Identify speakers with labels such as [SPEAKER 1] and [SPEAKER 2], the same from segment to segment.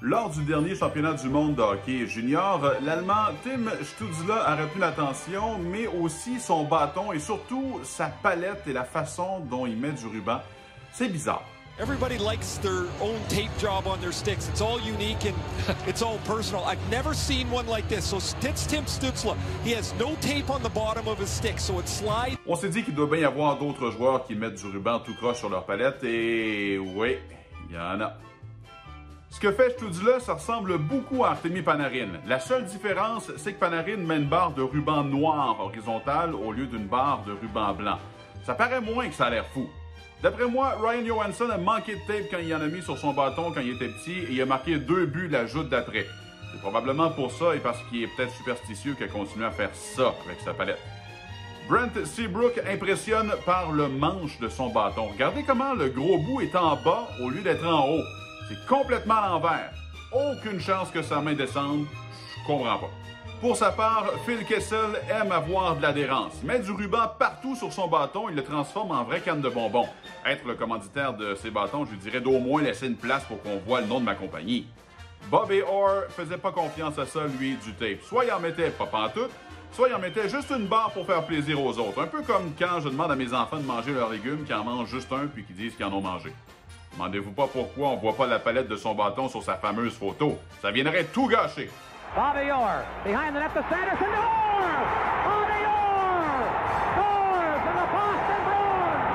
[SPEAKER 1] Lors du dernier championnat du monde de hockey junior, l'Allemand Tim Stützle a retenu l'attention, mais aussi son bâton et surtout sa palette et la façon dont il met du ruban. C'est bizarre.
[SPEAKER 2] Everybody likes their own tape job on their sticks. It's all unique and it's all personal. I've never seen one like this. So it's Tim Stützle. He has no tape on the bottom of his stick, so it slides.
[SPEAKER 1] On s'est dit qu'il doit bien y avoir d'autres joueurs qui mettent du ruban tout croche sur leur palette et oui, il y en a. Ce que fait Stützle, ça ressemble beaucoup à Artemi Panarin. La seule différence, c'est que Panarin met une barre de ruban noir horizontale au lieu d'une barre de ruban blanc. Ça paraît moins que ça a l'air fou. D'après moi, Ryan Johansson a manqué de tape quand il en a mis sur son bâton quand il était petit et il a marqué 2 buts la joute d'après. C'est probablement pour ça et parce qu'il est peut-être superstitieux qu'il a continué à faire ça avec sa palette. Brent Seabrook impressionne par le manche de son bâton. Regardez comment le gros bout est en bas au lieu d'être en haut. C'est complètement à l'envers. Aucune chance que sa main descende. Je comprends pas. Pour sa part, Phil Kessel aime avoir de l'adhérence. Met du ruban partout sur son bâton, il le transforme en vraie canne de bonbons. Être le commanditaire de ces bâtons, je lui dirais d'au moins laisser une place pour qu'on voit le nom de ma compagnie. Bobby Orr faisait pas confiance à ça, lui, du tape. Soit il en mettait pas pantoute, soit il en mettait juste une barre pour faire plaisir aux autres. Un peu comme quand je demande à mes enfants de manger leurs légumes, qu'ils en mangent juste un puis qu'ils disent qu'ils en ont mangé. Demandez-vous pas pourquoi on voit pas la palette de son bâton sur sa fameuse photo. Ça viendrait tout gâcher.
[SPEAKER 3] Bobby Orr, behind the net to Sanderson, Orr! Bobby Orr! Scores for the Boston Bruins!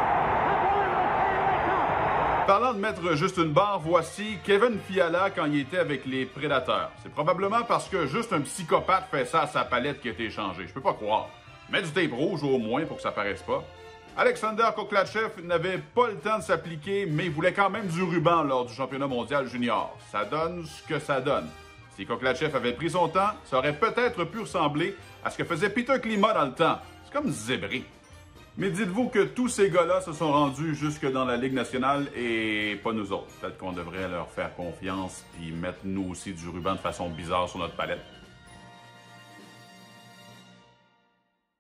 [SPEAKER 3] Have won the Stanley Cup!
[SPEAKER 1] Parlant de mettre juste une barre, voici Kevin Fiala quand il était avec les Prédateurs. C'est probablement parce que juste un psychopathe fait ça à sa palette qui a été échangée. Je peux pas croire. Mets du tape rouge au moins pour que ça paraisse pas. Alexander Koklachev n'avait pas le temps de s'appliquer, mais il voulait quand même du ruban lors du championnat mondial junior. Ça donne ce que ça donne. Si Koklachev avait pris son temps, ça aurait peut-être pu ressembler à ce que faisait Peter Klima dans le temps. C'est comme zébré. Mais dites-vous que tous ces gars-là se sont rendus jusque dans la Ligue nationale et pas nous autres. Peut-être qu'on devrait leur faire confiance et mettre nous aussi du ruban de façon bizarre sur notre palette.